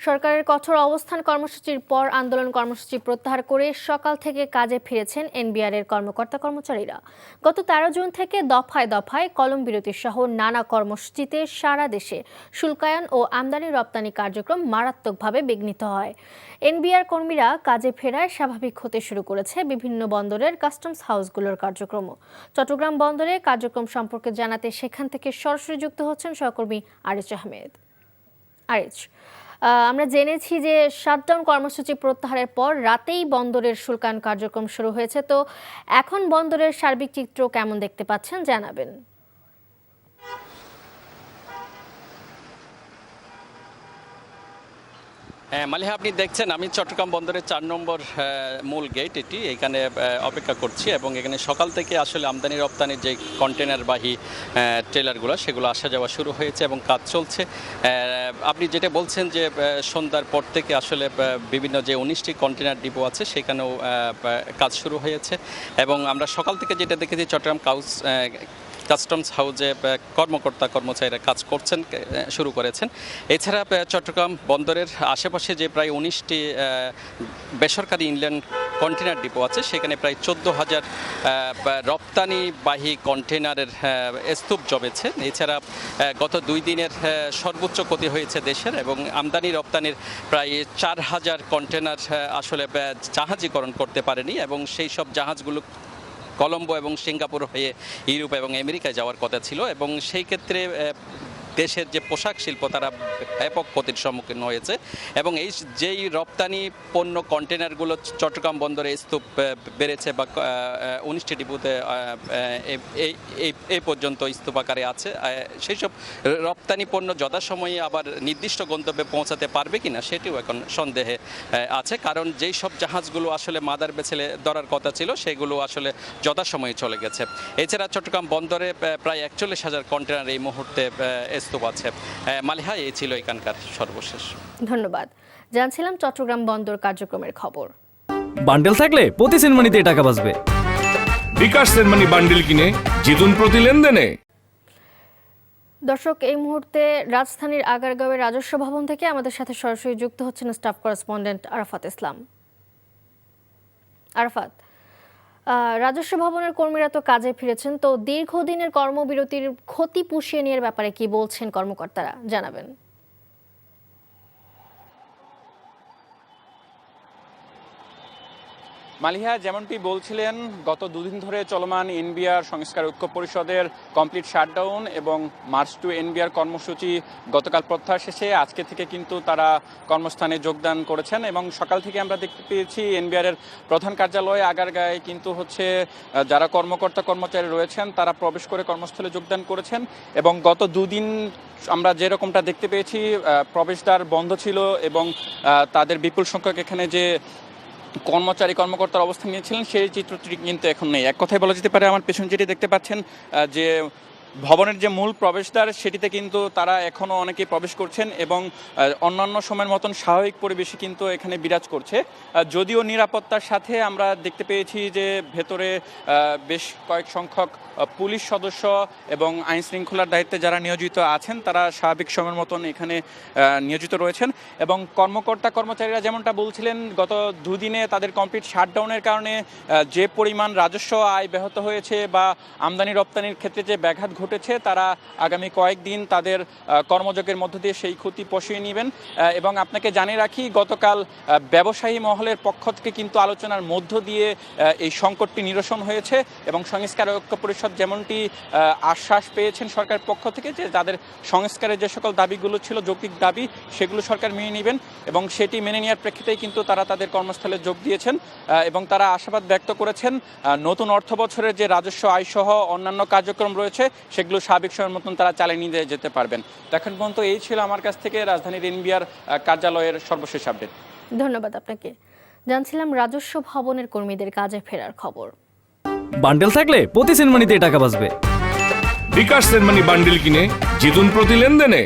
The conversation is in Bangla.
সরকারের কঠোর অবস্থান কর্মসূচির পর আন্দোলন কর্মসূচি প্রত্যাহার করে সকাল থেকে কাজে ফিরেছেন এনবিআরের কর্মকর্তা-কর্মচারীরা। গত ১৩ জুন থেকে দফায় দফায় কলম বিরতি সহ নানা কর্মসূচিতে সারা দেশে শুল্কায়ন ও আমদানি রপ্তানি কার্যক্রম মারাত্মকভাবে বিঘ্নিত হয়। এনবিআর কর্মীরা কাজে ফেরায় স্বাভাবিক হতে শুরু করেছে বিভিন্ন বন্দরের কাস্টমস হাউসগুলোর কার্যক্রম। চট্টগ্রাম বন্দরে কার্যক্রম সম্পর্কে জানাতে সেখান থেকে সরাসরি যুক্ত হচ্ছেন সহকর্মী আরিজ আহমেদ। আরিজ, আমরা জেনেছি যে শাটডাউন কর্মসূচি প্রত্যাহারের পর রাতেই বন্দরের শুল্কায়ন কার্যক্রম শুরু হয়েছে। তো এখন বন্দরের সার্বিক চিত্র কেমন দেখতে পাচ্ছেন জানাবেন। মালিহা, আপনি দেখছেন আমি চট্টগ্রাম বন্দরের ৪ নম্বর মূল গেট, এটি এখানে অপেক্ষা করছি এবং এখানে সকাল থেকে আসলে আমদানি রপ্তানির যে কন্টেনারবাহী ট্রেলারগুলো সেগুলো আসা যাওয়া শুরু হয়েছে এবং কাজ চলছে। আপনি যেটা বলছেন যে সন্ধ্যার পর থেকে আসলে বিভিন্ন যে ১৯টি কন্টেনার ডিপো আছে সেখানেও কাজ শুরু হয়েছে এবং আমরা সকাল থেকে যেটা দেখেছি চট্টগ্রাম কাস্টমস হাউসে কর্মকর্তা-কর্মচারীরা কাজ শুরু করেছেন। এছাড়া চট্টগ্রাম বন্দরের আশেপাশে যে প্রায় ১৯টি বেসরকারি ইনল্যান্ড কন্টেনার ডিপো আছে সেখানে প্রায় ১৪,০০০ রপ্তানিবাহী কন্টেনারের স্তূপ জমেছে। এছাড়া গত ২ দিনের সর্বোচ্চ ক্ষতি হয়েছে দেশের এবং আমদানি রপ্তানির প্রায় ৪,০০০ কন্টেনার আসলে জাহাজীকরণ করতে পারেনি এবং সেই সব জাহাজগুলো কলম্বো এবং সিঙ্গাপুর হয়ে ইউরোপ এবং আমেরিকায় যাওয়ার কথা ছিল এবং সেই ক্ষেত্রে দেশের যে পোশাক শিল্প তারা ব্যাপক ক্ষতির সম্মুখীন হয়েছে এবং যেই রপ্তানি পণ্য কন্টেনারগুলো চট্টগ্রাম বন্দরে স্তূপ বেড়েছে বা ১৯টি ডিপোতে এই পর্যন্ত স্তূপ আকারে আছে, সেই সব রপ্তানি পণ্য যথাসময়ে আবার নির্দিষ্ট গন্তব্যে পৌঁছাতে পারবে কিনা সেটিও এখন সন্দেহে আছে, কারণ যেই সব জাহাজগুলো আসলে মাদার ভেসেলে ধরার কথা ছিল সেগুলো আসলে যথাসময়ে চলে গেছে। এছাড়া চট্টগ্রাম বন্দরে প্রায় ৪১,০০০ কন্টেনার এই মুহূর্তে স্তূপ আছে। মালিহা, এই ছিল এখানকার সর্বশেষ। ধন্যবাদ। জানছিলাম চট্টগ্রাম বন্দর কার্যক্রমের খবর। বান্ডেল থাকলে প্রতি সেনমানিতে টাকা বাঁচবে। বিকাশ সেনমানি বান্ডেল কিনে জিতুন প্রতি লেনদেনে। দর্শক, এই মুহূর্তে রাজধানীর আগারগাঁওয়ের রাজস্ব ভবন থেকে আমাদের সাথে সরাসরি যুক্ত হচ্ছেন স্টাফ করেসপন্ডেন্ট আরাফাত ইসলাম। আরাফাত, রাজস্ব ভবনের কর্মীরা তো কাজে ফিরেছেন, তো দীর্ঘদিনের কর্মবিরতির ক্ষতি পুষিয়ে নেওয়ার ব্যাপারে কি বলছেন কর্মকর্তারা, জানাবেন। মালিহা, যেমনটি বলছিলেন, গত দুদিন ধরে চলমান এনবিআর সংস্কার ঐক্য পরিষদের কমপ্লিট শাটডাউন এবং মার্চ টু এনবিআর কর্মসূচি গতকাল প্রত্যাহার শেষে আজকে থেকে কিন্তু তারা কর্মস্থানে যোগদান করেছেন এবং সকাল থেকে আমরা দেখতে পেয়েছি এনবিআরের প্রধান কার্যালয়ে আগারগাঁয়ে কিন্তু যারা কর্মকর্তা-কর্মচারী রয়েছেন তারা প্রবেশ করে কর্মস্থলে যোগদান করেছেন এবং গত দুদিন আমরা যেরকমটা দেখতে পেয়েছি প্রবেশদ্বার বন্ধ ছিল এবং তাদের বিপুল সংখ্যক এখানে যে কর্মকর্তার অবস্থান নিয়েছিলেন সেই চিত্রটি কিন্তু এখন নেই। এক কথায় বলা যেতে পারে, আমার পেছন যেটি দেখতে পাচ্ছেন যে ভবনের যে মূল প্রবেশদ্বার সেটিতে কিন্তু তারা এখনও অনেকেই প্রবেশ করছেন এবং অন্যান্য সময়ের মতন স্বাভাবিক পরিবেশে কিন্তু এখানে বিরাজ করছে। যদিও নিরাপত্তার সাথে আমরা দেখতে পেয়েছি যে ভেতরে বেশ কয়েক সংখ্যক পুলিশ সদস্য এবং আইন শৃঙ্খলার দায়িত্বে যারা নিয়োজিত আছেন তারা স্বাভাবিক সময়ের মতন এখানে নিয়োজিত রয়েছেন এবং কর্মকর্তা-কর্মচারীরা যেমনটা বলছিলেন, গত দুদিনে তাদের কমপ্লিট শাটডাউনের কারণে যে পরিমাণ রাজস্ব আয় ব্যাহত হয়েছে বা আমদানি রপ্তানির ক্ষেত্রে যে ব্যাঘাত ঘটেছে তারা আগামী কয়েকদিন তাদের কর্মযোগের মধ্য দিয়ে সেই ক্ষতি পুষিয়ে নেবেন। এবং আপনাকে জানিয়ে রাখি, গতকাল ব্যবসায়ী মহলের পক্ষ থেকে কিন্তু আলোচনার মধ্য দিয়ে এই সংকটটি নিরসন হয়েছে এবং সংস্কার ঐক্য পরিষদ যেমনটি আশ্বাস পেয়েছেন সরকারের পক্ষ থেকে যে তাদের সংস্কারের যে সকল দাবিগুলো ছিল, যৌক্তিক দাবি, সেগুলো সরকার মেনে নেবেন এবং সেটি মেনে নেওয়ার প্রেক্ষিতেই কিন্তু তারা তাদের কর্মস্থলে যোগ দিয়েছেন এবং তারা আশাবাদ ব্যক্ত করেছেন নতুন অর্থ বছরের যে রাজস্ব আয় সহ অন্যান্য কার্যক্রম রয়েছে সেগুলো স্বাভাবিক সময়ের মতন তারা চালিয়ে নিয়ে যেতে পারবেন। এখন পর্যন্ত এই ছিল আমার কাছ থেকে রাজধানীর এনবিআর কার্যালয়ের সর্বশেষ আপডেট। ধন্যবাদ আপনাকে। জানছিলাম রাজস্ব ভবনের কর্মীদের কাজে ফেরার খবর। বান্ডেল থাকলে প্রতি সেনমানিতে টাকা বাঁচবে। বিকাশ সেনমানি বান্ডেল কিনে জিতুন প্রতি লেনদেনে।